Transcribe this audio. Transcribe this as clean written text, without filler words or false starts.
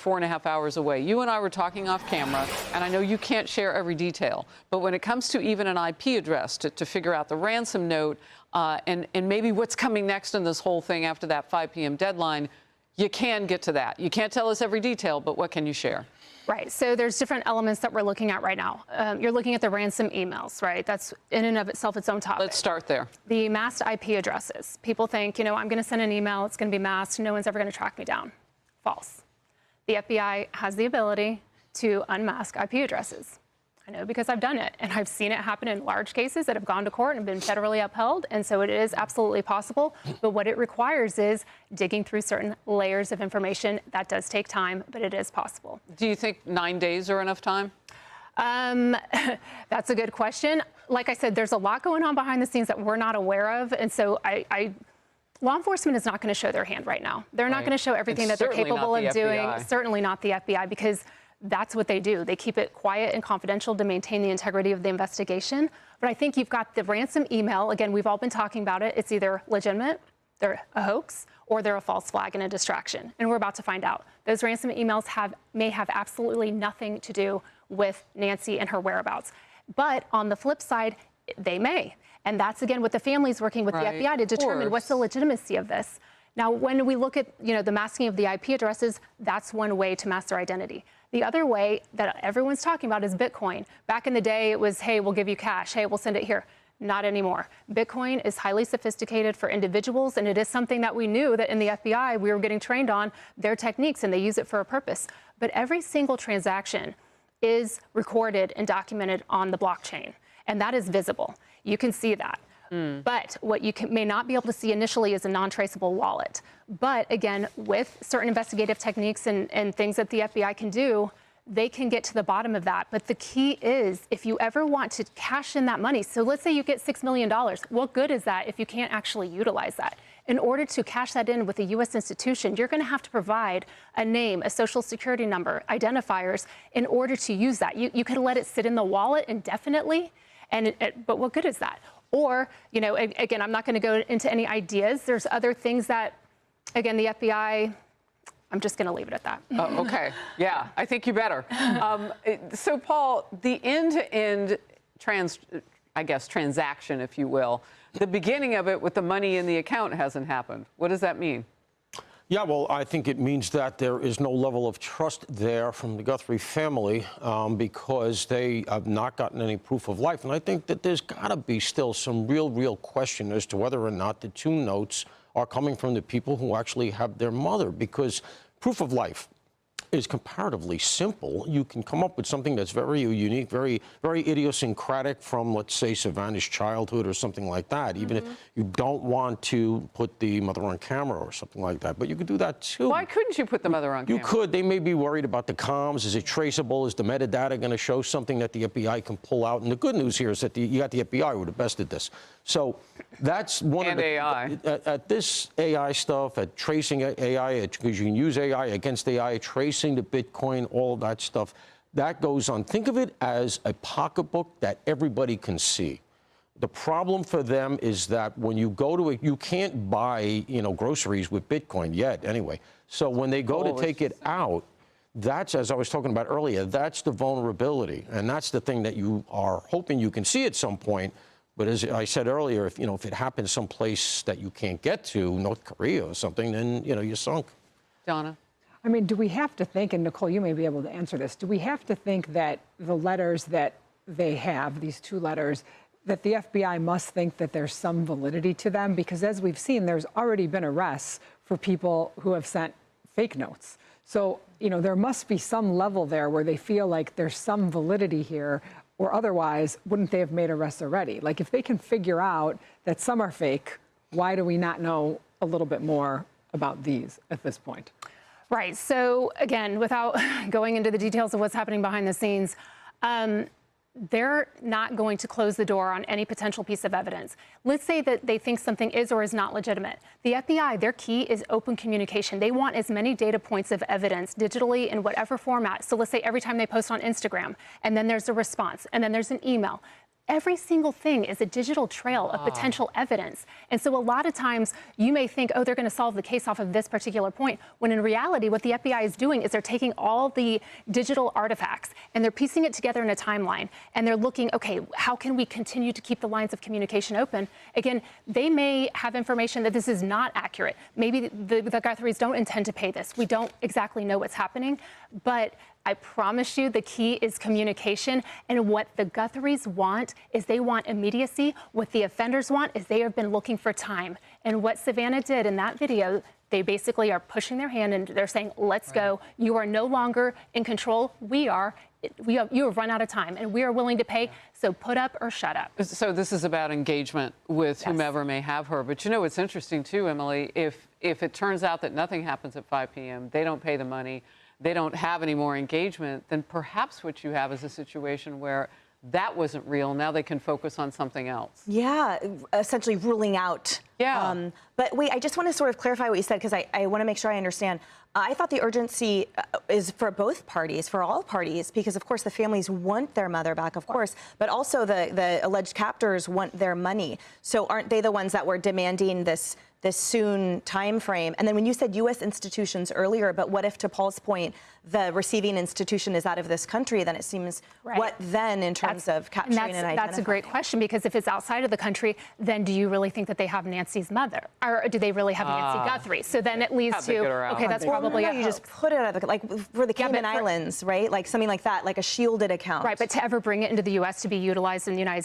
4.5 hours away. You and I were talking off camera, and I know you can't share every detail, but when it comes to even an IP address to figure out the ransom note and maybe what's coming next in this whole thing after that 5 p.m. deadline, you can get to that. You can't tell us every detail, but what can you share? Right. So there's different elements that we're looking at right now. You're looking at the ransom emails, right? That's in and of itself its own topic. Let's start there. The masked IP addresses. People think, you know, I'm going to send an email. It's going to be masked. No one's ever going to track me down. False. The FBI has the ability to unmask IP addresses. I know because I've done it, and I've seen it happen in large cases that have gone to court and been federally upheld, and so it is absolutely possible. But what it requires is digging through certain layers of information. That does take time, but it is possible. Do you think 9 days are enough time? That's a good question. Like I said, there's a lot going on behind the scenes that we're not aware of, and so law enforcement is not going to show their hand right now. They're not going to show everything that they're capable of doing. Certainly not the FBI, because that's what they do. They keep it quiet and confidential to maintain the integrity of the investigation. But I think you've got the ransom email. Again, we've all been talking about it. It's either legitimate, they're a hoax, or they're a false flag and a distraction. And we're about to find out. Those ransom emails may have absolutely nothing to do with Nancy and her whereabouts. But on the flip side, they may. And that's, again, what the family's working with the FBI to determine what's the legitimacy of this. Now, when we look at, you know, the masking of the IP addresses, that's one way to mask their identity. The other way that everyone's talking about is Bitcoin. Back in the day, it was, hey, we'll give you cash. Hey, we'll send it here. Not anymore. Bitcoin is highly sophisticated for individuals, and it is something that we knew that in the FBI we were getting trained on their techniques, and they use it for a purpose. But every single transaction is recorded and documented on the blockchain, and that is visible. You can see that. But what you may not be able to see initially is a non-traceable wallet. But again, with certain investigative techniques and things that the FBI can do, they can get to the bottom of that. But the key is, if you ever want to cash in that money, so let's say you get $6 million, what good is that if you can't actually utilize that? In order to cash that in with a U.S. institution, you're going to have to provide a name, a social security number, identifiers in order to use that. You could let it sit in the wallet indefinitely, but what good is that? Or, you know, again, I'm not going to go into any ideas. There's other things that, again, the FBI, I'm just going to leave it at that. Okay. Yeah, I think you better. So, Paul, the end-to-end transaction, if you will, the beginning of it with the money in the account hasn't happened. What does that mean? Yeah, well, I think it means that there is no level of trust there from the Guthrie family because they have not gotten any proof of life. And I think that there's got to be still some real question as to whether or not the two notes are coming from the people who actually have their mother, because proof of life is comparatively simple. You can come up with something that's very unique, very idiosyncratic from, let's say, Savannah's childhood or something like that, even if you don't want to put the mother on camera or something like that. But you could do that, too. Why couldn't you put the mother on camera? You could. They may be worried about the comms. Is it traceable? Is the metadata going to show something that the FBI can pull out? And the good news here is that you got the FBI who are the best at this. So that's one of the... AI. At this AI stuff, at tracing AI, because you can use AI against AI, tracing the Bitcoin, all of that stuff, that goes on. Think of it as a pocketbook that everybody can see. The problem for them is that when you go to it, you can't buy, you know, groceries with Bitcoin yet, anyway. So when they go to take it out, that's, as I was talking about earlier, that's the vulnerability. And that's the thing that you are hoping you can see at some point. But as I said earlier, if it happens someplace that you can't get to, North Korea or something, then, you know, you're sunk. Donna? I mean, do we have to think, and Nicole, you may be able to answer this, do we have to think that the letters that they have, these two letters, that the FBI must think that there's some validity to them? Because as we've seen, there's already been arrests for people who have sent fake notes. So, you know, there must be some level there where they feel like there's some validity here, or otherwise, wouldn't they have made arrests already? Like, if they can figure out that some are fake, why do we not know a little bit more about these at this point? Right. So, again, without going into the details of what's happening behind the scenes, they're not going to close the door on any potential piece of evidence. Let's say that they think something is or is not legitimate. The FBI, their key is open communication. They want as many data points of evidence digitally in whatever format. So let's say every time they post on Instagram, and then there's a response, and then there's an email. every single thing is a digital trail of potential evidence. And so a lot of times you may think, oh, they're going to solve the case off of this particular point, when in reality, what the FBI is doing is they're taking all the digital artifacts and they're piecing it together in a timeline. And they're looking, okay, how can we continue to keep the lines of communication open? Again, they may have information that this is not accurate. Maybe the Guthries don't intend to pay this. We don't exactly know what's happening, but I promise you the key is communication. And what the Guthries want is they want immediacy. What the offenders want is they have been looking for time. And what Savannah did in that video, they basically are pushing their hand and they're saying, let's go. You are no longer in control. We are. You have run out of time and we are willing to pay. So put up or shut up. So this is about engagement with whomever may have her. But you know, it's interesting too, Emily, if it turns out that nothing happens at 5 p.m., they don't pay the money, they don't have any more engagement, then perhaps what you have is a situation where that wasn't real. Now they can focus on something else. Yeah, essentially ruling out. Yeah. But wait, I just want to sort of clarify what you said because I want to make sure I understand. I thought the urgency is for both parties, for all parties, because of course the families want their mother back, of course, but also the alleged captors want their money. So aren't they the ones that were demanding this soon time frame? And then when you said U.S. institutions earlier, but what if, to Paul's point, the receiving institution is out of this country, then it seems what then in terms of capturing and identifying? That's a great question, because if it's outside of the country, then do you really think that they have Nancy's mother? Or do they really have Nancy Guthrie? So then it leads to, okay, that's probably you just put it at like for the Cayman Islands, right? Like something like that, like a shielded account. Right, but to ever bring it into the U.S. to be utilized in the United